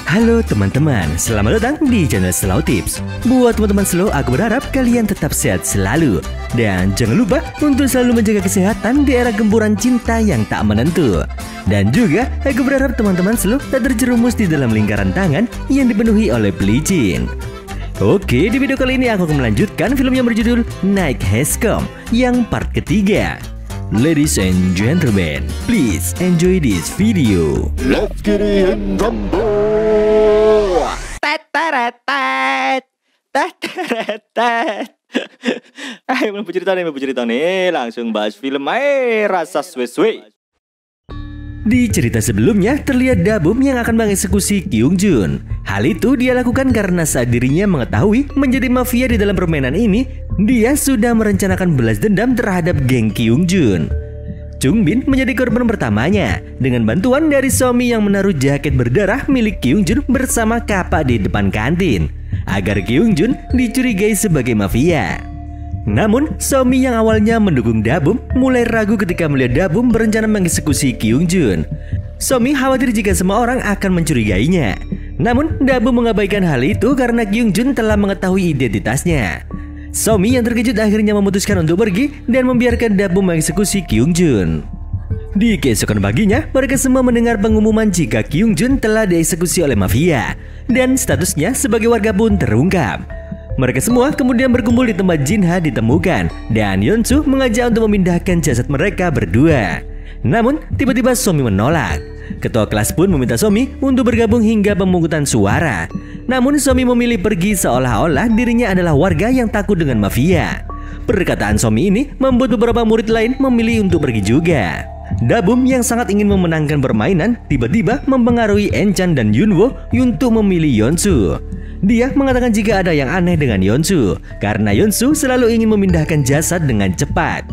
Halo teman-teman, selamat datang di channel Slow Tips. Buat teman-teman Slow, aku berharap kalian tetap sehat selalu. Dan jangan lupa untuk selalu menjaga kesehatan di era gempuran cinta yang tak menentu. Dan juga, aku berharap teman-teman Slow tak terjerumus di dalam lingkaran tangan yang dipenuhi oleh pelicin. Oke, di video kali ini aku akan melanjutkan film yang berjudul Night Has Come yang part ketiga. Ladies and gentlemen, please enjoy this video. Let's get it in rumble. Ayo mau cerita nih, langsung bahas film rasa suwe-suwe. Di cerita sebelumnya terlihat Dabum yang akan mengeksekusi Kyung Jun. Hal itu dia lakukan karena saat dirinya mengetahui menjadi mafia di dalam permainan ini, dia sudah merencanakan balas dendam terhadap geng Kyung Jun. Chung Bin menjadi korban pertamanya dengan bantuan dari Somi yang menaruh jaket berdarah milik Kyung Jun bersama kapak di depan kantin agar Kyung Jun dicurigai sebagai mafia. Namun, Somi yang awalnya mendukung Dabum mulai ragu ketika melihat Dabum berencana mengeksekusi Kyung Jun. Somi khawatir jika semua orang akan mencurigainya. Namun, Dabum mengabaikan hal itu karena Kyung Jun telah mengetahui identitasnya. Somi yang terkejut akhirnya memutuskan untuk pergi dan membiarkan Dabum mengeksekusi Kyung Jun. Di keesokan paginya, mereka semua mendengar pengumuman jika Kyung Jun telah dieksekusi oleh mafia dan statusnya sebagai warga pun terungkap. Mereka semua kemudian berkumpul di tempat Jinha ditemukan dan Yeonsu mengajak untuk memindahkan jasad mereka berdua. Namun, tiba-tiba Somi menolak. Ketua kelas pun meminta Somi untuk bergabung hingga pemungutan suara. Namun, Somi memilih pergi seolah-olah dirinya adalah warga yang takut dengan mafia. Perkataan Somi ini membuat beberapa murid lain memilih untuk pergi juga. Dabum yang sangat ingin memenangkan permainan tiba-tiba mempengaruhi Enchan dan Yunwo untuk memilih Yeonsu. Dia mengatakan jika ada yang aneh dengan Yeonsu karena Yeonsu selalu ingin memindahkan jasad dengan cepat.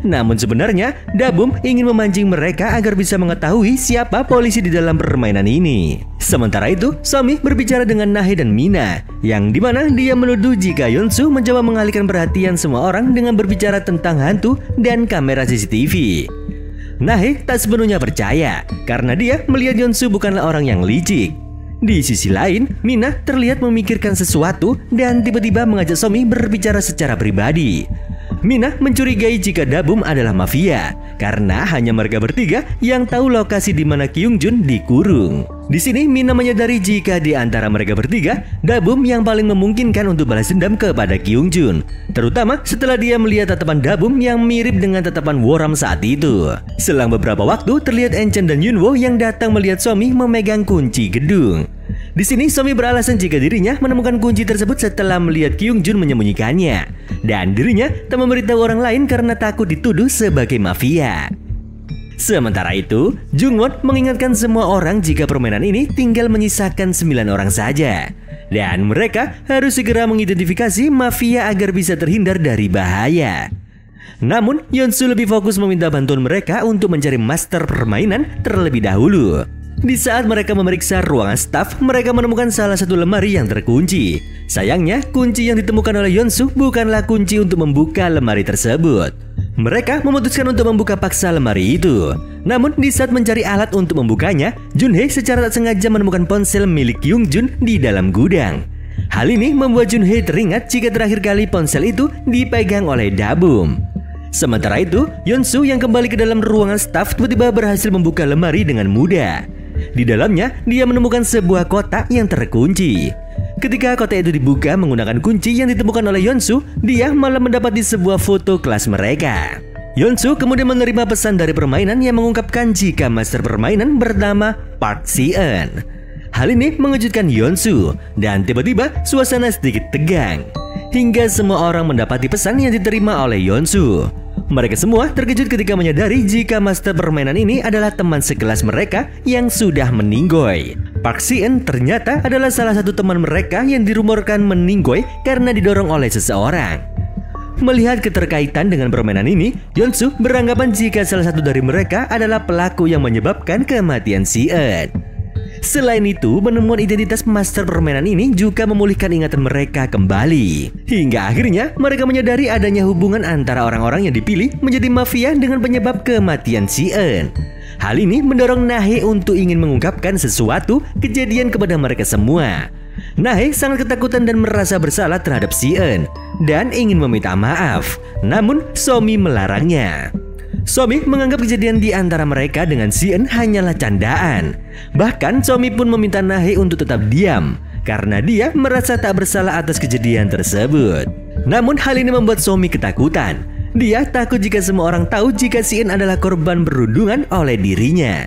Namun sebenarnya Dabum ingin memancing mereka agar bisa mengetahui siapa polisi di dalam permainan ini. Sementara itu, Somi berbicara dengan Nahe dan Mina, yang dimana dia menuduh jika Yeonsu mencoba mengalihkan perhatian semua orang dengan berbicara tentang hantu dan kamera CCTV. Nahe tak sepenuhnya percaya karena dia melihat Yeonsu bukanlah orang yang licik. Di sisi lain, Mina terlihat memikirkan sesuatu dan tiba-tiba mengajak Somi berbicara secara pribadi. Mina mencurigai jika Dabum adalah mafia karena hanya mereka bertiga yang tahu lokasi di mana Kyung Jun dikurung. Di sini Mina menyadari jika di antara mereka bertiga, Dabum yang paling memungkinkan untuk balas dendam kepada Kyung Jun, terutama setelah dia melihat tatapan Dabum yang mirip dengan tatapan Woram saat itu. Selang beberapa waktu terlihat Enchan dan Yunwo yang datang melihat Somi memegang kunci gedung. Di sini Somi beralasan jika dirinya menemukan kunci tersebut setelah melihat Kyung Jun menyembunyikannya dan dirinya tak memberitahu orang lain karena takut dituduh sebagai mafia. Sementara itu, Jungwon mengingatkan semua orang jika permainan ini tinggal menyisakan 9 orang saja dan mereka harus segera mengidentifikasi mafia agar bisa terhindar dari bahaya. Namun, Yeonsu lebih fokus meminta bantuan mereka untuk mencari master permainan terlebih dahulu. Di saat mereka memeriksa ruangan staf, mereka menemukan salah satu lemari yang terkunci. Sayangnya, kunci yang ditemukan oleh Yeonsu bukanlah kunci untuk membuka lemari tersebut. Mereka memutuskan untuk membuka paksa lemari itu. Namun, di saat mencari alat untuk membukanya, Junhee secara tak sengaja menemukan ponsel milik Kyung Jun di dalam gudang. Hal ini membuat Junhee teringat jika terakhir kali ponsel itu dipegang oleh Dabum. Sementara itu, Yeonsu yang kembali ke dalam ruangan staf tiba-tiba berhasil membuka lemari dengan mudah. Di dalamnya, dia menemukan sebuah kotak yang terkunci. Ketika kotak itu dibuka menggunakan kunci yang ditemukan oleh Yeonsu, dia malah mendapati sebuah foto kelas mereka. Yeonsu kemudian menerima pesan dari permainan yang mengungkapkan jika master permainan bernama Park Si-eun. Hal ini mengejutkan Yeonsu dan tiba-tiba suasana sedikit tegang. Hingga semua orang mendapati pesan yang diterima oleh Yeonsu. Mereka semua terkejut ketika menyadari jika master permainan ini adalah teman sekelas mereka yang sudah meninggoy. Park Si-eun ternyata adalah salah satu teman mereka yang dirumorkan meninggoy karena didorong oleh seseorang. Melihat keterkaitan dengan permainan ini, Yeonsu beranggapan jika salah satu dari mereka adalah pelaku yang menyebabkan kematian Si-eun. Selain itu, penemuan identitas master permainan ini juga memulihkan ingatan mereka kembali. Hingga akhirnya mereka menyadari adanya hubungan antara orang-orang yang dipilih menjadi mafia dengan penyebab kematian Si-eun. Hal ini mendorong Nahe untuk ingin mengungkapkan sesuatu kejadian kepada mereka semua. Nahe sangat ketakutan dan merasa bersalah terhadap Si-eun dan ingin meminta maaf. Namun Somi melarangnya. Somi menganggap kejadian di antara mereka dengan Si-eun hanyalah candaan. Bahkan Somi pun meminta Nahe untuk tetap diam karena dia merasa tak bersalah atas kejadian tersebut. Namun hal ini membuat Somi ketakutan. Dia takut jika semua orang tahu jika Si-eun adalah korban perundungan oleh dirinya.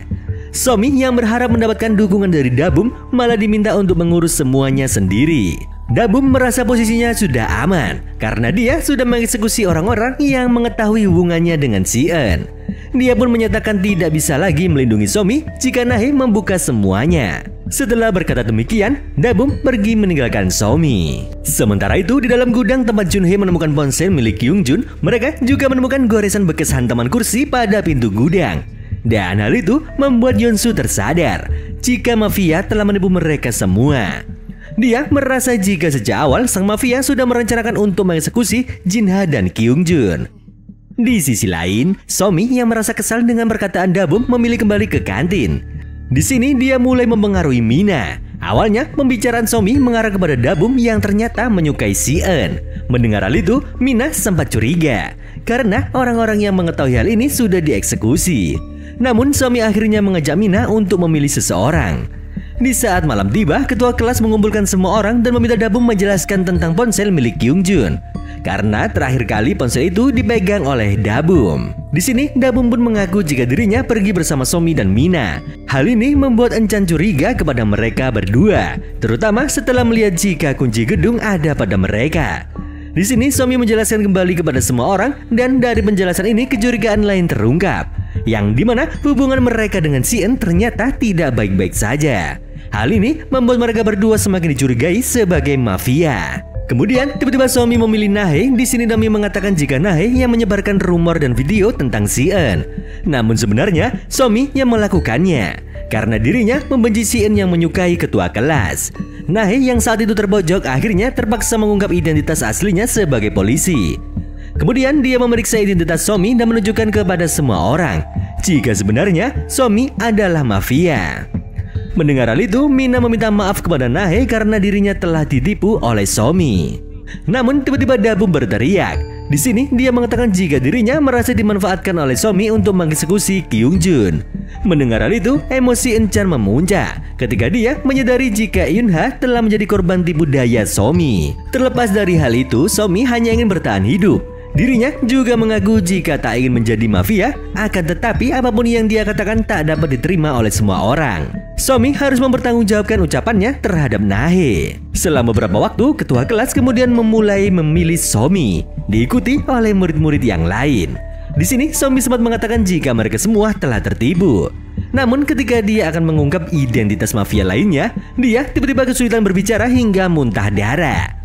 Somi yang berharap mendapatkan dukungan dari Dabum malah diminta untuk mengurus semuanya sendiri. Dabum merasa posisinya sudah aman karena dia sudah mengeksekusi orang-orang yang mengetahui hubungannya dengan Si-eun. Dia pun menyatakan tidak bisa lagi melindungi Somi jika Nahe membuka semuanya. Setelah berkata demikian, Dabum pergi meninggalkan Somi. Sementara itu, di dalam gudang tempat Junhee menemukan ponsel milik Kyungjun, mereka juga menemukan goresan bekas hantaman kursi pada pintu gudang. Dan hal itu membuat Yeonsu tersadar jika mafia telah menipu mereka semua. Dia merasa jika sejak awal sang mafia sudah merencanakan untuk mengeksekusi Jinha dan Kyungjun. Di sisi lain, Somi yang merasa kesal dengan perkataan Dabum memilih kembali ke kantin. Di sini dia mulai mempengaruhi Mina. Awalnya pembicaraan Somi mengarah kepada Dabum yang ternyata menyukai Si-eun. Mendengar hal itu, Mina sempat curiga karena orang-orang yang mengetahui hal ini sudah dieksekusi. Namun Somi akhirnya mengajak Mina untuk memilih seseorang. Di saat malam tiba, ketua kelas mengumpulkan semua orang dan meminta Dabum menjelaskan tentang ponsel milik Kyungjun. Karena terakhir kali ponsel itu dipegang oleh Dabum. Di sini Dabum pun mengaku jika dirinya pergi bersama Somi dan Mina. Hal ini membuat Enchan curiga kepada mereka berdua, terutama setelah melihat jika kunci gedung ada pada mereka. Di sini Somi menjelaskan kembali kepada semua orang dan dari penjelasan ini kecurigaan lain terungkap, yang dimana hubungan mereka dengan Si-eun ternyata tidak baik-baik saja. Hal ini membuat mereka berdua semakin dicurigai sebagai mafia. Kemudian tiba-tiba Somi memilih Nahe. Di sini Dami mengatakan jika Nahe yang menyebarkan rumor dan video tentang Si-eun. Namun sebenarnya Somi yang melakukannya karena dirinya membenci Si-eun yang menyukai ketua kelas. Nahe yang saat itu terbojok akhirnya terpaksa mengungkap identitas aslinya sebagai polisi. Kemudian dia memeriksa identitas Somi dan menunjukkan kepada semua orang jika sebenarnya Somi adalah mafia. Mendengar hal itu, Mina meminta maaf kepada Nahe karena dirinya telah ditipu oleh Somi. Namun tiba-tiba Dabum berteriak. Di sini dia mengatakan jika dirinya merasa dimanfaatkan oleh Somi untuk mengeksekusi Kyungjun. Mendengar hal itu, emosi Enchan memuncak ketika dia menyadari jika Yunha telah menjadi korban tipu daya Somi. Terlepas dari hal itu, Somi hanya ingin bertahan hidup. Dirinya juga mengaku jika tak ingin menjadi mafia, akan tetapi apapun yang dia katakan tak dapat diterima oleh semua orang. Somi harus mempertanggungjawabkan ucapannya terhadap Nahe. Selama beberapa waktu, ketua kelas kemudian memulai memilih Somi, diikuti oleh murid-murid yang lain. Di sini Somi sempat mengatakan jika mereka semua telah tertipu. Namun ketika dia akan mengungkap identitas mafia lainnya, dia tiba-tiba kesulitan berbicara hingga muntah darah.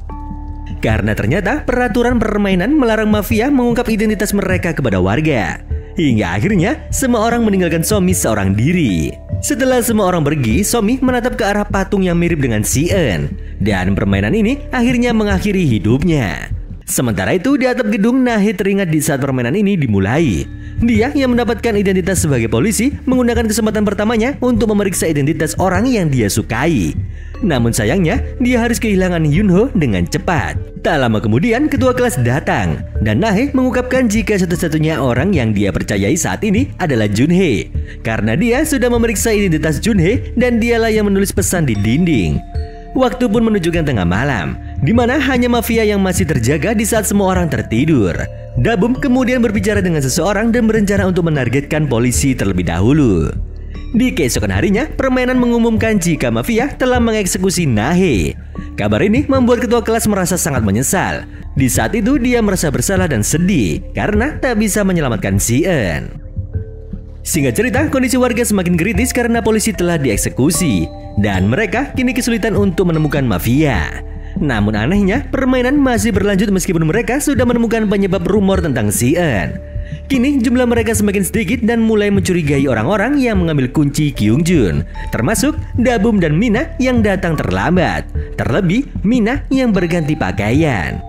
Karena ternyata peraturan permainan melarang mafia mengungkap identitas mereka kepada warga. Hingga akhirnya semua orang meninggalkan Somi seorang diri. Setelah semua orang pergi, Somi menatap ke arah patung yang mirip dengan Si-eun. Dan permainan ini akhirnya mengakhiri hidupnya. Sementara itu di atap gedung, Nahe teringat di saat permainan ini dimulai. Dia yang mendapatkan identitas sebagai polisi menggunakan kesempatan pertamanya untuk memeriksa identitas orang yang dia sukai. Namun sayangnya, dia harus kehilangan Yunho dengan cepat. Tak lama kemudian, ketua kelas datang dan Nahe mengungkapkan jika satu-satunya orang yang dia percayai saat ini adalah Junhee. Karena dia sudah memeriksa identitas Junhee dan dialah yang menulis pesan di dinding. Waktu pun menunjukkan tengah malam, di mana hanya mafia yang masih terjaga di saat semua orang tertidur. Dabum kemudian berbicara dengan seseorang dan berencana untuk menargetkan polisi terlebih dahulu. Di keesokan harinya, permainan mengumumkan jika mafia telah mengeksekusi Nahe. Kabar ini membuat ketua kelas merasa sangat menyesal. Di saat itu dia merasa bersalah dan sedih karena tak bisa menyelamatkan Si-eun. Singkat cerita, kondisi warga semakin kritis karena polisi telah dieksekusi dan mereka kini kesulitan untuk menemukan mafia. Namun anehnya, permainan masih berlanjut meskipun mereka sudah menemukan penyebab rumor tentang Si-eun. Kini jumlah mereka semakin sedikit dan mulai mencurigai orang-orang yang mengambil kunci Kyungjun, termasuk Dabum dan Mina yang datang terlambat. Terlebih Mina yang berganti pakaian.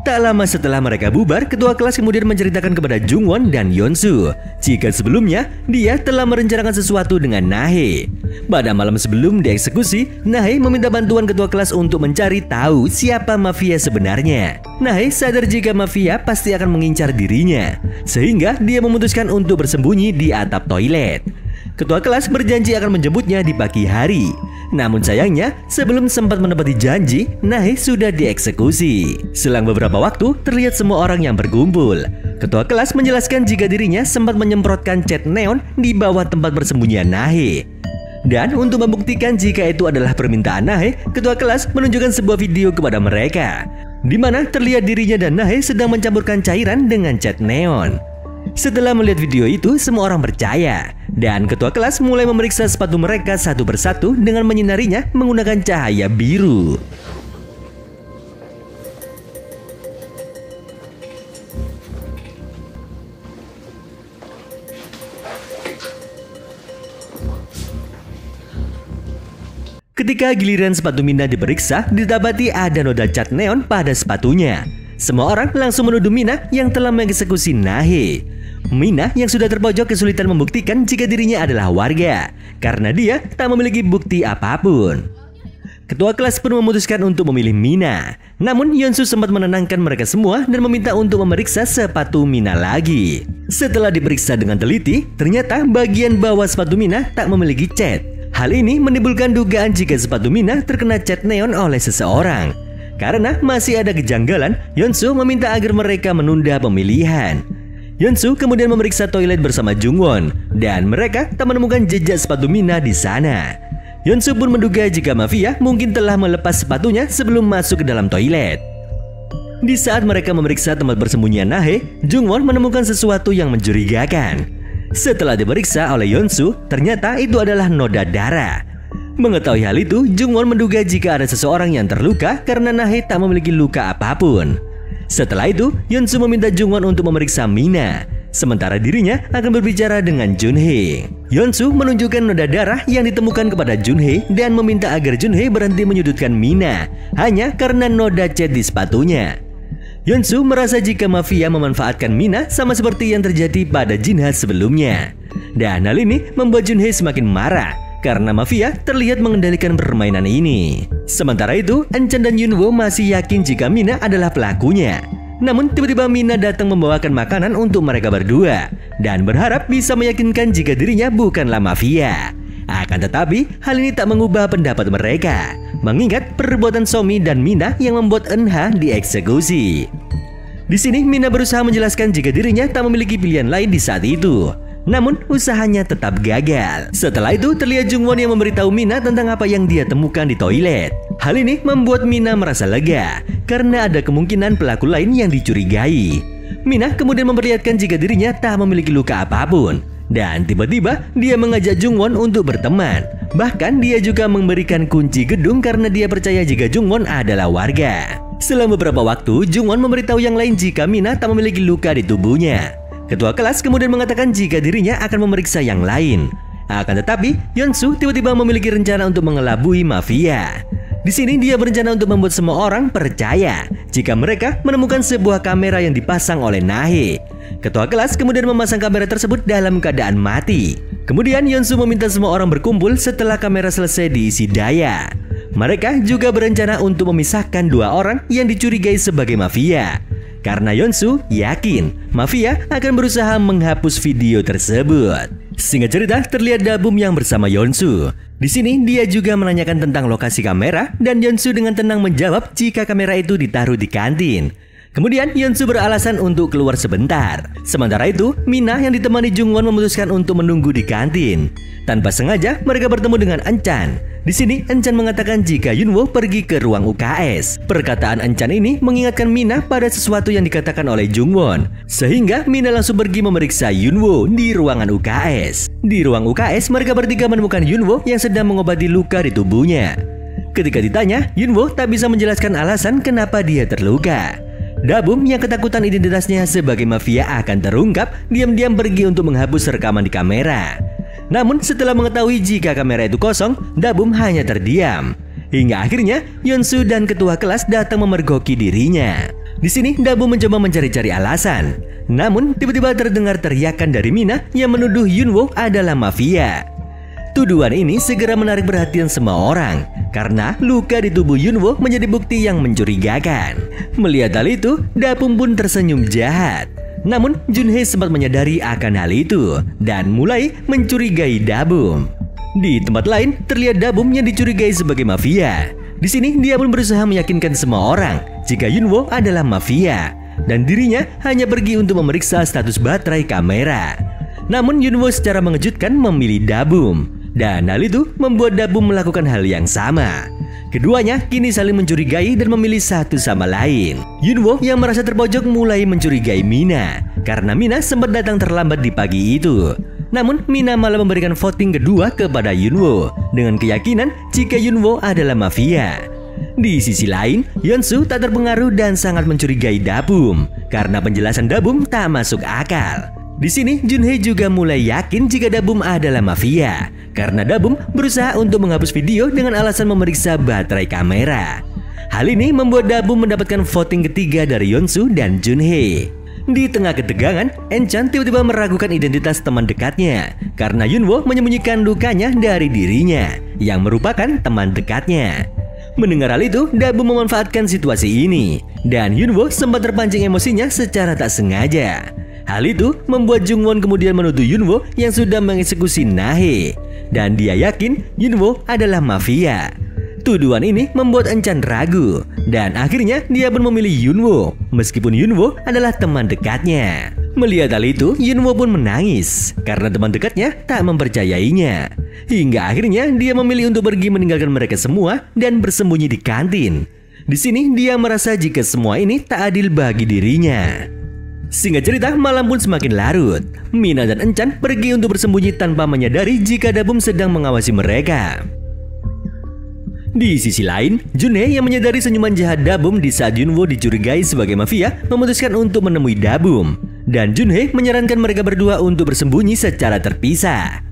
Tak lama setelah mereka bubar, ketua kelas kemudian menceritakan kepada Jungwon dan Yeonsu jika sebelumnya dia telah merencanakan sesuatu dengan Nahe. Pada malam sebelum dieksekusi, Nahe meminta bantuan ketua kelas untuk mencari tahu siapa mafia sebenarnya. Nahe sadar jika mafia pasti akan mengincar dirinya, sehingga dia memutuskan untuk bersembunyi di atap toilet. Ketua kelas berjanji akan menjemputnya di pagi hari. Namun sayangnya, sebelum sempat menepati janji, Nahe sudah dieksekusi. Selang beberapa waktu, terlihat semua orang yang berkumpul. Ketua kelas menjelaskan jika dirinya sempat menyemprotkan cat neon di bawah tempat bersembunyian Nahe. Dan untuk membuktikan jika itu adalah permintaan Nahe, ketua kelas menunjukkan sebuah video kepada mereka, di mana terlihat dirinya dan Nahe sedang mencampurkan cairan dengan cat neon. Setelah melihat video itu, semua orang percaya, dan ketua kelas mulai memeriksa sepatu mereka satu persatu dengan menyinarinya menggunakan cahaya biru. Ketika giliran sepatu Mina diperiksa, didapati ada noda cat neon pada sepatunya. Semua orang langsung menuduh Mina yang telah mengeksekusi Nahe. Mina yang sudah terpojok kesulitan membuktikan jika dirinya adalah warga, karena dia tak memiliki bukti apapun. Ketua kelas pun memutuskan untuk memilih Mina. Namun Yeonsu sempat menenangkan mereka semua dan meminta untuk memeriksa sepatu Mina lagi. Setelah diperiksa dengan teliti, ternyata bagian bawah sepatu Mina tak memiliki cat. Hal ini menimbulkan dugaan jika sepatu Mina terkena cat neon oleh seseorang. Karena masih ada kejanggalan, Yeonsu meminta agar mereka menunda pemilihan. Yeonsu kemudian memeriksa toilet bersama Jungwon, dan mereka tak menemukan jejak sepatu Mina di sana. Yeonsu pun menduga jika mafia mungkin telah melepas sepatunya sebelum masuk ke dalam toilet. Di saat mereka memeriksa tempat bersembunyian Nahe, Jungwon menemukan sesuatu yang mencurigakan. Setelah diperiksa oleh Yeonsu, ternyata itu adalah noda darah. Mengetahui hal itu, Jungwon menduga jika ada seseorang yang terluka karena Nahe tak memiliki luka apapun. Setelah itu, Yeonsu meminta Jungwon untuk memeriksa Mina, sementara dirinya akan berbicara dengan Junhee. Yeonsu menunjukkan noda darah yang ditemukan kepada Junhee dan meminta agar Junhee berhenti menyudutkan Mina hanya karena noda cat di sepatunya. Yeonsu merasa jika mafia memanfaatkan Mina sama seperti yang terjadi pada Jinha sebelumnya. Dan hal ini membuat Junhee semakin marah karena mafia terlihat mengendalikan permainan ini. Sementara itu, Enchan dan Yunwo masih yakin jika Mina adalah pelakunya. Namun tiba-tiba Mina datang membawakan makanan untuk mereka berdua dan berharap bisa meyakinkan jika dirinya bukanlah mafia. Akan tetapi, hal ini tak mengubah pendapat mereka, mengingat perbuatan Somi dan Mina yang membuat Eunha dieksekusi. Di sini Mina berusaha menjelaskan jika dirinya tak memiliki pilihan lain di saat itu. Namun usahanya tetap gagal. Setelah itu terlihat Jungwon yang memberitahu Mina tentang apa yang dia temukan di toilet. Hal ini membuat Mina merasa lega karena ada kemungkinan pelaku lain yang dicurigai. Mina kemudian memperlihatkan jika dirinya tak memiliki luka apapun. Dan tiba-tiba dia mengajak Jungwon untuk berteman. Bahkan dia juga memberikan kunci gedung karena dia percaya jika Jungwon adalah warga. Selang beberapa waktu, Jungwon memberitahu yang lain jika Mina tak memiliki luka di tubuhnya. Ketua kelas kemudian mengatakan jika dirinya akan memeriksa yang lain. Akan tetapi, Yeonsu tiba-tiba memiliki rencana untuk mengelabui mafia. Di sini dia berencana untuk membuat semua orang percaya jika mereka menemukan sebuah kamera yang dipasang oleh Nahe. Ketua kelas kemudian memasang kamera tersebut dalam keadaan mati. Kemudian Yeonsu meminta semua orang berkumpul setelah kamera selesai diisi daya. Mereka juga berencana untuk memisahkan dua orang yang dicurigai sebagai mafia. Karena Yeonsu yakin mafia akan berusaha menghapus video tersebut. Singkat cerita, terlihat Dabum yang bersama Yeonsu. Di sini dia juga menanyakan tentang lokasi kamera dan Yeonsu dengan tenang menjawab jika kamera itu ditaruh di kantin. Kemudian Yeonsu beralasan untuk keluar sebentar. Sementara itu, Mina yang ditemani Jungwon memutuskan untuk menunggu di kantin. Tanpa sengaja, mereka bertemu dengan Enchan. Di sini, Enchan mengatakan jika Yunwo pergi ke ruang UKS. Perkataan Enchan ini mengingatkan Mina pada sesuatu yang dikatakan oleh Jungwon. Sehingga Mina langsung pergi memeriksa Yunwo di ruangan UKS. Di ruang UKS, mereka bertiga menemukan Yunwo yang sedang mengobati luka di tubuhnya. Ketika ditanya, Yunwo tak bisa menjelaskan alasan kenapa dia terluka. Dabum yang ketakutan identitasnya sebagai mafia akan terungkap, diam-diam pergi untuk menghapus rekaman di kamera. Namun setelah mengetahui jika kamera itu kosong, Dabum hanya terdiam. Hingga akhirnya Yeonsu dan ketua kelas datang memergoki dirinya. Di sini Dabum mencoba mencari-cari alasan. Namun tiba-tiba terdengar teriakan dari Mina yang menuduh Yunwo adalah mafia. Tuduhan ini segera menarik perhatian semua orang karena luka di tubuh Yunwo menjadi bukti yang mencurigakan. Melihat hal itu, Dabum pun tersenyum jahat. Namun Junhei sempat menyadari akan hal itu dan mulai mencurigai Dabum. Di tempat lain terlihat Dabum yang dicurigai sebagai mafia. Di sini dia pun berusaha meyakinkan semua orang jika Yunwo adalah mafia dan dirinya hanya pergi untuk memeriksa status baterai kamera. Namun Yunwo secara mengejutkan memilih Dabum dan hal itu membuat Dabum melakukan hal yang sama. Keduanya kini saling mencurigai dan memilih satu sama lain. Yunwo yang merasa terpojok mulai mencurigai Mina karena Mina sempat datang terlambat di pagi itu. Namun Mina malah memberikan voting kedua kepada Yunwo dengan keyakinan jika Yunwo adalah mafia. Di sisi lain, Yeonsu tak terpengaruh dan sangat mencurigai Dabum karena penjelasan Dabum tak masuk akal. Di sini Junhei juga mulai yakin jika Dabum adalah mafia karena Dabum berusaha untuk menghapus video dengan alasan memeriksa baterai kamera. Hal ini membuat Dabum mendapatkan voting ketiga dari Yeonsu dan Junhei. Di tengah ketegangan, Enchan tiba-tiba meragukan identitas teman dekatnya karena Yunwo menyembunyikan lukanya dari dirinya yang merupakan teman dekatnya. Mendengar hal itu, Dabum memanfaatkan situasi ini dan Yunwo sempat terpancing emosinya secara tak sengaja. Hal itu membuat Jungwon kemudian menuduh Yunwo yang sudah mengeksekusi Nahe dan dia yakin Yunwo adalah mafia. Tuduhan ini membuat Enchan ragu dan akhirnya dia pun memilih Yunwo meskipun Yunwo adalah teman dekatnya. Melihat hal itu, Yunwo pun menangis karena teman dekatnya tak mempercayainya. Hingga akhirnya dia memilih untuk pergi meninggalkan mereka semua dan bersembunyi di kantin. Di sini dia merasa jika semua ini tak adil bagi dirinya. Singkat cerita, malam pun semakin larut. Mina dan Enchan pergi untuk bersembunyi tanpa menyadari jika Dabum sedang mengawasi mereka. Di sisi lain, Junhei yang menyadari senyuman jahat Dabum di saat Yunwo dicurigai sebagai mafia memutuskan untuk menemui Dabum. Dan Junhei menyarankan mereka berdua untuk bersembunyi secara terpisah.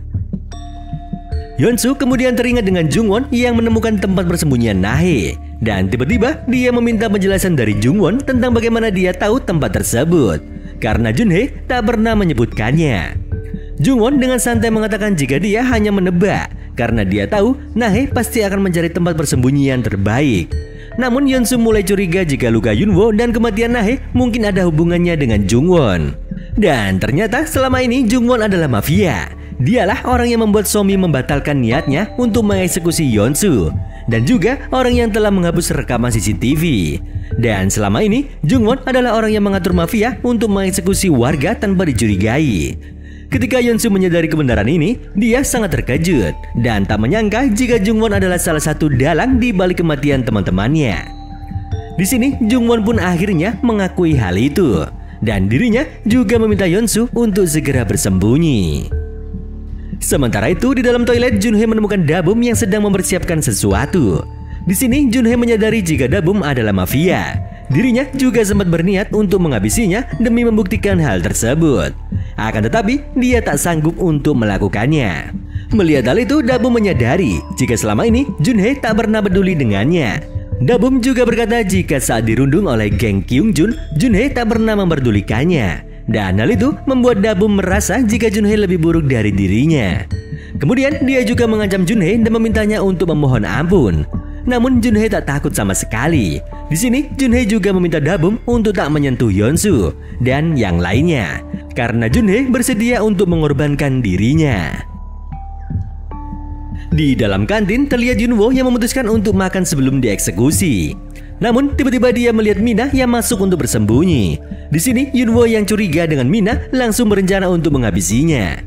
Yeonsu kemudian teringat dengan Jungwon yang menemukan tempat persembunyian Nahe. Dan tiba-tiba dia meminta penjelasan dari Jungwon tentang bagaimana dia tahu tempat tersebut karena Junhei tak pernah menyebutkannya. Jungwon dengan santai mengatakan jika dia hanya menebak karena dia tahu Nahe pasti akan mencari tempat persembunyian terbaik. Namun Yeonsu mulai curiga jika luka Yunwo dan kematian Nahe mungkin ada hubungannya dengan Jungwon. Dan ternyata selama ini Jungwon adalah mafia. Dialah orang yang membuat Somi membatalkan niatnya untuk mengeksekusi Yeonsu dan juga orang yang telah menghapus rekaman CCTV. Dan selama ini Jungwon adalah orang yang mengatur mafia untuk mengeksekusi warga tanpa dicurigai. Ketika Yeonsu menyadari kebenaran ini, dia sangat terkejut dan tak menyangka jika Jungwon adalah salah satu dalang di balik kematian teman-temannya. Di sini Jungwon pun akhirnya mengakui hal itu dan dirinya juga meminta Yeonsu untuk segera bersembunyi. Sementara itu di dalam toilet Junhei menemukan Dabum yang sedang mempersiapkan sesuatu. Di sini Junhei menyadari jika Dabum adalah mafia. Dirinya juga sempat berniat untuk menghabisinya demi membuktikan hal tersebut. Akan tetapi dia tak sanggup untuk melakukannya. Melihat hal itu, Dabum menyadari jika selama ini Junhei tak pernah peduli dengannya. Dabum juga berkata jika saat dirundung oleh geng Kyungjun, Junhei tak pernah memperdulikannya. Dan hal itu membuat Dabum merasa jika Junhei lebih buruk dari dirinya. Kemudian dia juga mengancam Junhei dan memintanya untuk memohon ampun. Namun Junhei tak takut sama sekali. Di sini Junhei juga meminta Dabum untuk tak menyentuh Yeonsu dan yang lainnya karena Junhei bersedia untuk mengorbankan dirinya. Di dalam kantin terlihat Yunwo yang memutuskan untuk makan sebelum dieksekusi. Namun tiba-tiba dia melihat Mina yang masuk untuk bersembunyi. Di sini Yunwo yang curiga dengan Mina langsung berencana untuk menghabisinya.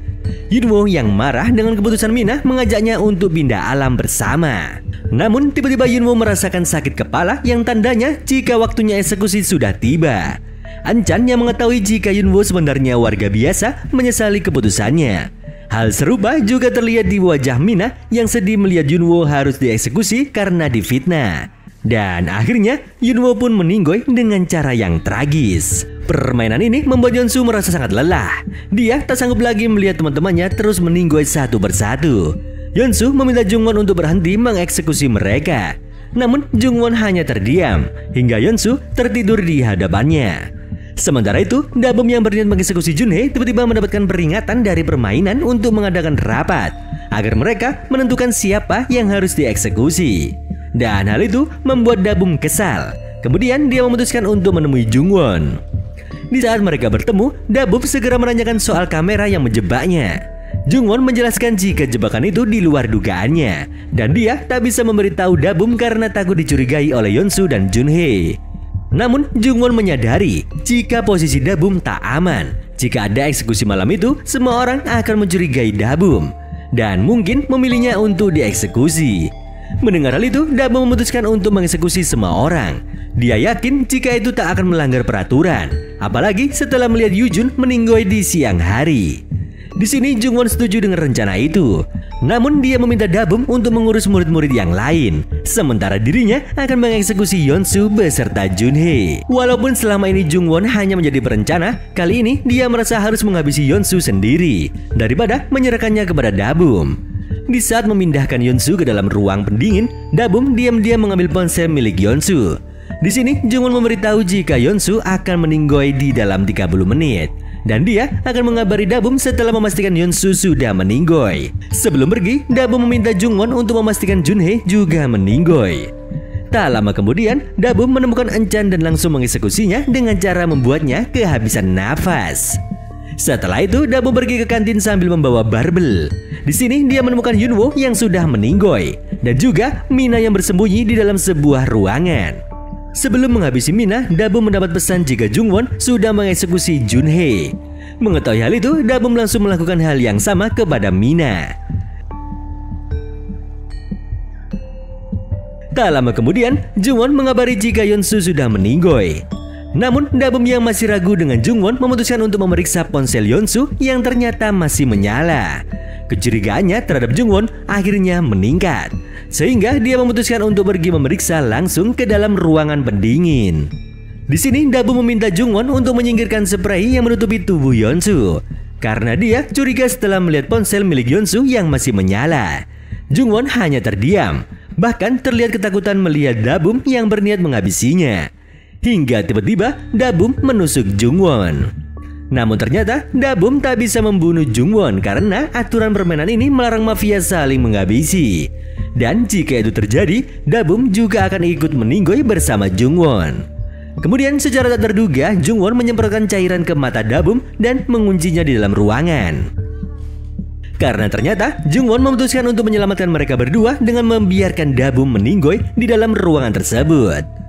Yunwo yang marah dengan keputusan Mina mengajaknya untuk pindah alam bersama. Namun tiba-tiba Yunwo merasakan sakit kepala yang tandanya jika waktunya eksekusi sudah tiba. Enchan yang mengetahui jika Yunwo sebenarnya warga biasa menyesali keputusannya. Hal serupa juga terlihat di wajah Mina yang sedih melihat Yunwo harus dieksekusi karena difitnah. Dan akhirnya Yunwo pun meninggoy dengan cara yang tragis. Permainan ini membuat Yeonsu merasa sangat lelah. Dia tak sanggup lagi melihat teman-temannya terus meninggoy satu persatu. Yeonsu meminta Jungwon untuk berhenti mengeksekusi mereka. Namun Jungwon hanya terdiam hingga Yeonsu tertidur di hadapannya. Sementara itu, Dabum yang berniat mengeksekusi Junhee tiba-tiba mendapatkan peringatan dari permainan untuk mengadakan rapat agar mereka menentukan siapa yang harus dieksekusi. Dan hal itu membuat Dabum kesal. Kemudian dia memutuskan untuk menemui Jungwon. Di saat mereka bertemu, Dabum segera menanyakan soal kamera yang menjebaknya. Jungwon menjelaskan jika jebakan itu di luar dugaannya dan dia tak bisa memberitahu Dabum karena takut dicurigai oleh Yeonsu dan Junhee. Namun Jungwon menyadari jika posisi Dabum tak aman. Jika ada eksekusi malam itu, semua orang akan mencurigai Dabum dan mungkin memilihnya untuk dieksekusi. Mendengar hal itu, Dabum memutuskan untuk mengeksekusi semua orang. Dia yakin jika itu tak akan melanggar peraturan, apalagi setelah melihat Yujun meninggoy di siang hari. Di sini Jungwon setuju dengan rencana itu. Namun dia meminta Dabum untuk mengurus murid-murid yang lain, sementara dirinya akan mengeksekusi Yeonsu beserta Junhee. Walaupun selama ini Jungwon hanya menjadi perencana, kali ini dia merasa harus menghabisi Yeonsu sendiri daripada menyerahkannya kepada Dabum. Di saat memindahkan Yeonsu ke dalam ruang pendingin, Dabum diam-diam mengambil ponsel milik Yeonsu. Di sini Jungwon memberitahu jika Yeonsu akan meninggoy di dalam 30 menit. Dan dia akan mengabari Dabum setelah memastikan Yeonsu sudah meninggoy. Sebelum pergi, Dabum meminta Jungwon untuk memastikan Junhee juga meninggoy. Tak lama kemudian, Dabum menemukan Enchan dan langsung mengeksekusinya dengan cara membuatnya kehabisan nafas. Setelah itu, Dabum pergi ke kantin sambil membawa barbel. Di sini dia menemukan Yunwo yang sudah meninggoy dan juga Mina yang bersembunyi di dalam sebuah ruangan. Sebelum menghabisi Mina, Dabum mendapat pesan jika Jungwon sudah mengeksekusi Junhee. Mengetahui hal itu, Dabum langsung melakukan hal yang sama kepada Mina. Tak lama kemudian, Jungwon mengabari jika Yeonsu sudah meninggoy. Namun, Dabum yang masih ragu dengan Jungwon memutuskan untuk memeriksa ponsel Yeonsu yang ternyata masih menyala. Kecurigaannya terhadap Jungwon akhirnya meningkat, sehingga dia memutuskan untuk pergi memeriksa langsung ke dalam ruangan pendingin. Di sini Dabum meminta Jungwon untuk menyingkirkan spray yang menutupi tubuh Yeonsu karena dia curiga setelah melihat ponsel milik Yeonsu yang masih menyala. Jungwon hanya terdiam, bahkan terlihat ketakutan melihat Dabum yang berniat menghabisinya. Hingga tiba-tiba Dabum menusuk Jungwon. Namun ternyata Dabum tak bisa membunuh Jungwon karena aturan permainan ini melarang mafia saling menghabisi. Dan jika itu terjadi, Dabum juga akan ikut meninggoy bersama Jungwon. Kemudian secara tak terduga, Jungwon menyemprotkan cairan ke mata Dabum dan menguncinya di dalam ruangan. Karena ternyata Jungwon memutuskan untuk menyelamatkan mereka berdua dengan membiarkan Dabum meninggoy di dalam ruangan tersebut.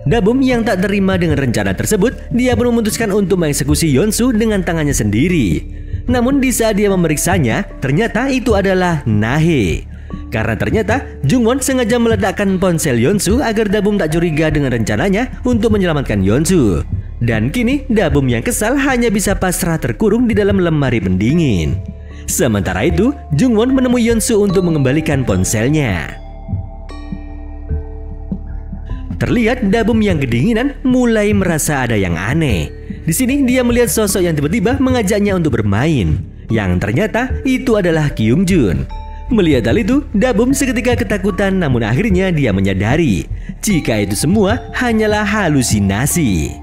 Dabum yang tak terima dengan rencana tersebut, dia pun memutuskan untuk mengeksekusi Yeonsu dengan tangannya sendiri. Namun di saat dia memeriksanya, ternyata itu adalah Nahee. Karena ternyata Jungwon sengaja meledakkan ponsel Yeonsu agar Dabum tak curiga dengan rencananya untuk menyelamatkan Yeonsu. Dan kini Dabum yang kesal hanya bisa pasrah terkurung di dalam lemari pendingin. Sementara itu, Jungwon menemui Yeonsu untuk mengembalikan ponselnya. Terlihat Dabum yang kedinginan mulai merasa ada yang aneh. Di sini dia melihat sosok yang tiba-tiba mengajaknya untuk bermain, yang ternyata itu adalah Kyungjun. Melihat hal itu, Dabum seketika ketakutan, namun akhirnya dia menyadari jika itu semua hanyalah halusinasi.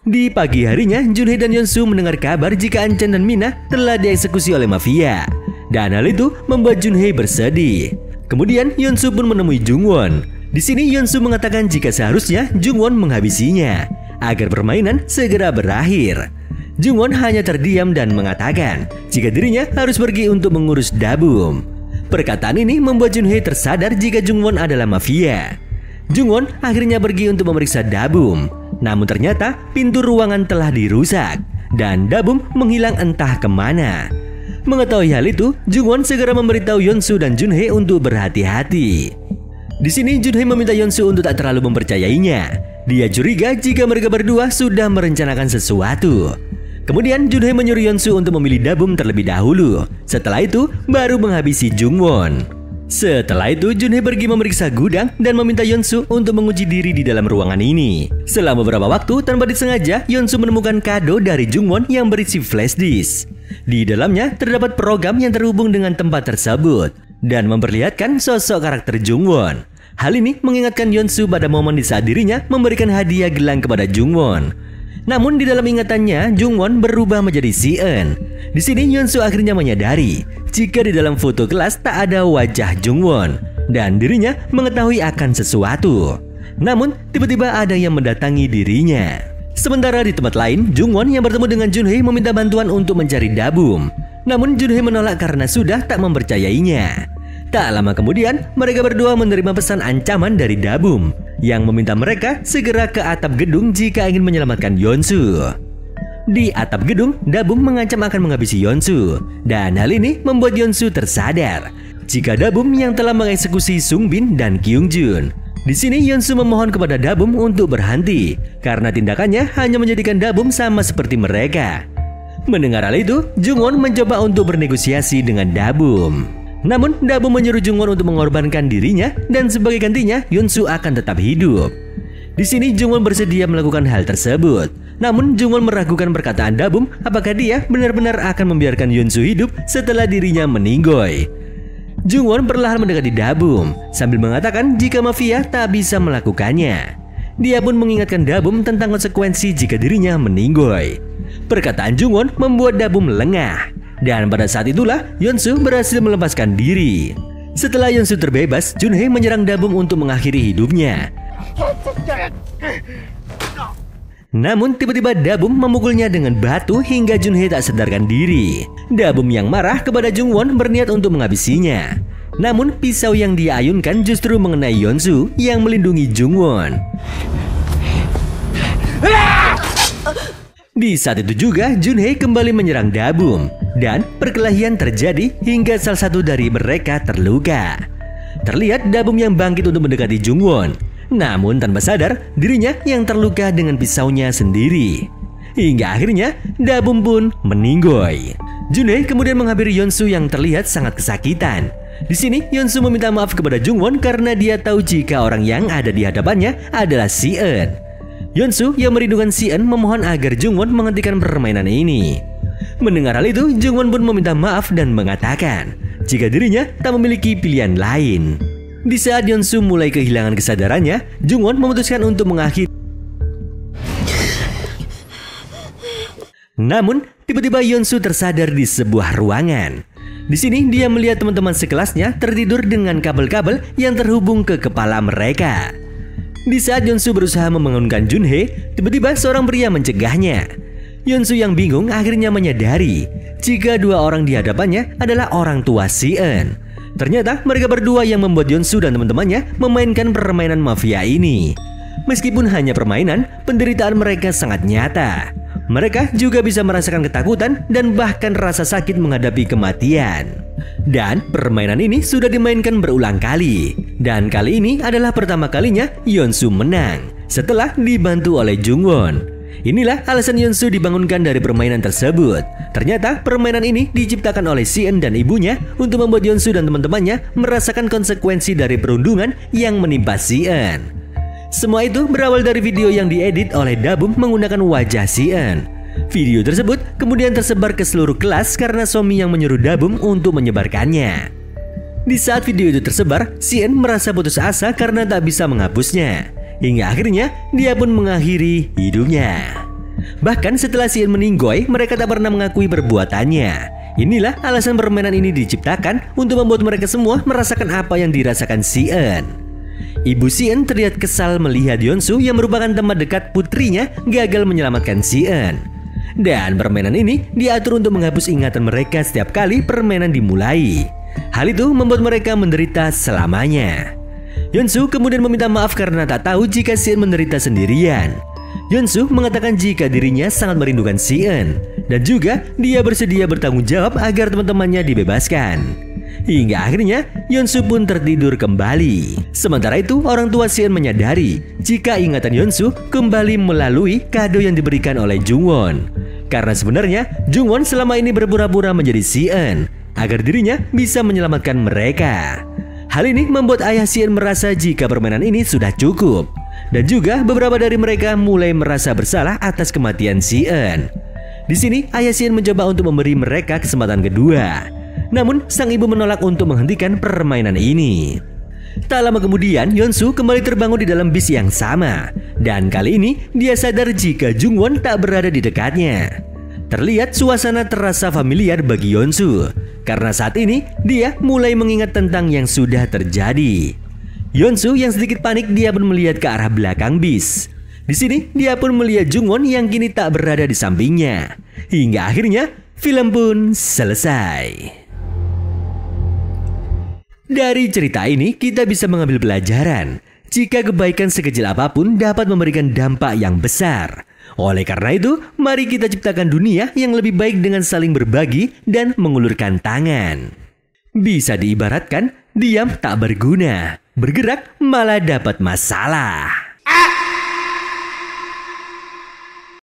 Di pagi harinya, Junhee dan Yeonsu mendengar kabar jika Enchan dan Mina telah dieksekusi oleh mafia. Dan hal itu membuat Junhee bersedih. Kemudian Yeonsu pun menemui Jungwon. Di sini Yeonsu mengatakan jika seharusnya Jungwon menghabisinya agar permainan segera berakhir. Jungwon hanya terdiam dan mengatakan jika dirinya harus pergi untuk mengurus Dabum. Perkataan ini membuat Junhee tersadar jika Jungwon adalah mafia. Jungwon akhirnya pergi untuk memeriksa Dabum. Namun ternyata pintu ruangan telah dirusak dan Dabum menghilang entah kemana. Mengetahui hal itu, Jungwon segera memberitahu Yeonsu dan Junhee untuk berhati-hati. Di sini Junhee meminta Yeonsu untuk tak terlalu mempercayainya. Dia curiga jika mereka berdua sudah merencanakan sesuatu. Kemudian Junhei menyuruh Yeonsu untuk memilih Dabum terlebih dahulu. Setelah itu baru menghabisi Jungwon. Setelah itu Junhei pergi memeriksa gudang dan meminta Yeonsu untuk menguji diri di dalam ruangan ini. Selama beberapa waktu tanpa disengaja Yeonsu menemukan kado dari Jungwon yang berisi flash disk. Di dalamnya terdapat program yang terhubung dengan tempat tersebut dan memperlihatkan sosok karakter Jungwon. Hal ini mengingatkan Yeonsu pada momen di saat dirinya memberikan hadiah gelang kepada Jungwon. Namun di dalam ingatannya Jungwon berubah menjadi Si-eun. Di sini Yeonsu akhirnya menyadari jika di dalam foto kelas tak ada wajah Jungwon dan dirinya mengetahui akan sesuatu. Namun tiba-tiba ada yang mendatangi dirinya. Sementara di tempat lain, Jungwon yang bertemu dengan Junhei meminta bantuan untuk mencari Dabum. Namun Junhei menolak karena sudah tak mempercayainya. Tak lama kemudian, mereka berdua menerima pesan ancaman dari Dabum yang meminta mereka segera ke atap gedung jika ingin menyelamatkan Yeonsu. Di atap gedung, Dabum mengancam akan menghabisi Yeonsu, dan hal ini membuat Yeonsu tersadar jika Dabum yang telah mengeksekusi Sungbin dan Kyungjun. Di sini Yeonsu memohon kepada Dabum untuk berhenti karena tindakannya hanya menjadikan Dabum sama seperti mereka. Mendengar hal itu, Jungwon mencoba untuk bernegosiasi dengan Dabum. Namun Dabum menyuruh Jungwon untuk mengorbankan dirinya dan sebagai gantinya Yeonsu akan tetap hidup. Di sini Jungwon bersedia melakukan hal tersebut. Namun Jungwon meragukan perkataan Dabum apakah dia benar-benar akan membiarkan Yeonsu hidup setelah dirinya meninggoy. Jungwon perlahan mendekati Dabum sambil mengatakan jika mafia tak bisa melakukannya. Dia pun mengingatkan Dabum tentang konsekuensi jika dirinya meninggoy. Perkataan Jungwon membuat Dabum lengah. Dan pada saat itulah Yeonsu berhasil melepaskan diri. Setelah Yeonsu terbebas, Junhei menyerang Dabum untuk mengakhiri hidupnya. Namun tiba-tiba Dabum memukulnya dengan batu hingga Junhei tak sadarkan diri. Dabum yang marah kepada Jungwon berniat untuk menghabisinya. Namun pisau yang dia ayunkan justru mengenai Yeonsu yang melindungi Jungwon. Di saat itu juga Junhei kembali menyerang Dabum dan perkelahian terjadi hingga salah satu dari mereka terluka. Terlihat Dabum yang bangkit untuk mendekati Jungwon. Namun tanpa sadar dirinya yang terluka dengan pisaunya sendiri. Hingga akhirnya Dabum pun meninggoy. Junhei kemudian menghampiri Yeonsu yang terlihat sangat kesakitan. Di sini Yeonsu meminta maaf kepada Jungwon karena dia tahu jika orang yang ada di hadapannya adalah Si-eun. Yeonsu yang merindukan Si-eun memohon agar Jungwon menghentikan permainan ini. Mendengar hal itu, Jungwon pun meminta maaf dan mengatakan jika dirinya tak memiliki pilihan lain. Di saat Yeonsu mulai kehilangan kesadarannya, Jungwon memutuskan untuk mengakhiri. Namun, tiba-tiba Yeonsu tersadar di sebuah ruangan. Di sini dia melihat teman-teman sekelasnya tertidur dengan kabel-kabel yang terhubung ke kepala mereka. Di saat Yeonsu berusaha membangunkan Junhei, tiba-tiba seorang pria mencegahnya. Yeonsu yang bingung akhirnya menyadari jika dua orang di hadapannya adalah orang tua Si-eun. Ternyata mereka berdua yang membuat Yeonsu dan teman-temannya memainkan permainan mafia ini. Meskipun hanya permainan, penderitaan mereka sangat nyata. Mereka juga bisa merasakan ketakutan dan bahkan rasa sakit menghadapi kematian. Dan permainan ini sudah dimainkan berulang kali. Dan kali ini adalah pertama kalinya Yeonsu menang setelah dibantu oleh Jungwon. Inilah alasan Yeonsu dibangunkan dari permainan tersebut. Ternyata permainan ini diciptakan oleh Si-eun dan ibunya untuk membuat Yeonsu dan teman-temannya merasakan konsekuensi dari perundungan yang menimpa Si-eun. Semua itu berawal dari video yang diedit oleh Dabum menggunakan wajah Si-eun. Video tersebut kemudian tersebar ke seluruh kelas karena Somi yang menyuruh Dabum untuk menyebarkannya. Di saat video itu tersebar, Si-eun merasa putus asa karena tak bisa menghapusnya. Hingga akhirnya dia pun mengakhiri hidupnya. Bahkan setelah Si-eun meninggoy, mereka tak pernah mengakui perbuatannya. Inilah alasan permainan ini diciptakan untuk membuat mereka semua merasakan apa yang dirasakan Si-eun. Ibu Si-eun terlihat kesal melihat Yeonsu yang merupakan teman dekat putrinya gagal menyelamatkan Si-eun. Dan permainan ini diatur untuk menghapus ingatan mereka setiap kali permainan dimulai. Hal itu membuat mereka menderita selamanya. Yeonsu kemudian meminta maaf karena tak tahu jika Si-eun menderita sendirian. Yeonsu mengatakan jika dirinya sangat merindukan Si-eun dan juga dia bersedia bertanggung jawab agar teman-temannya dibebaskan. Hingga akhirnya Yeonsu pun tertidur kembali. Sementara itu orang tua Si-eun menyadari jika ingatan Yeonsu kembali melalui kado yang diberikan oleh Jungwon. Karena sebenarnya Jungwon selama ini berpura-pura menjadi Si-eun agar dirinya bisa menyelamatkan mereka. Hal ini membuat ayah Si-eun merasa jika permainan ini sudah cukup. Dan juga beberapa dari mereka mulai merasa bersalah atas kematian Si-eun. Di sini ayah Si-eun mencoba untuk memberi mereka kesempatan kedua. Namun sang ibu menolak untuk menghentikan permainan ini. Tak lama kemudian Yeonsu kembali terbangun di dalam bis yang sama. Dan kali ini dia sadar jika Jungwon tak berada di dekatnya. Terlihat suasana terasa familiar bagi Yeonsu. Karena saat ini dia mulai mengingat tentang yang sudah terjadi. Yeonsu yang sedikit panik dia pun melihat ke arah belakang bis. Di sini dia pun melihat Jungwon yang kini tak berada di sampingnya. Hingga akhirnya film pun selesai. Dari cerita ini kita bisa mengambil pelajaran jika kebaikan sekecil apapun dapat memberikan dampak yang besar. Oleh karena itu, mari kita ciptakan dunia yang lebih baik dengan saling berbagi dan mengulurkan tangan. Bisa diibaratkan, diam tak berguna, bergerak malah dapat masalah.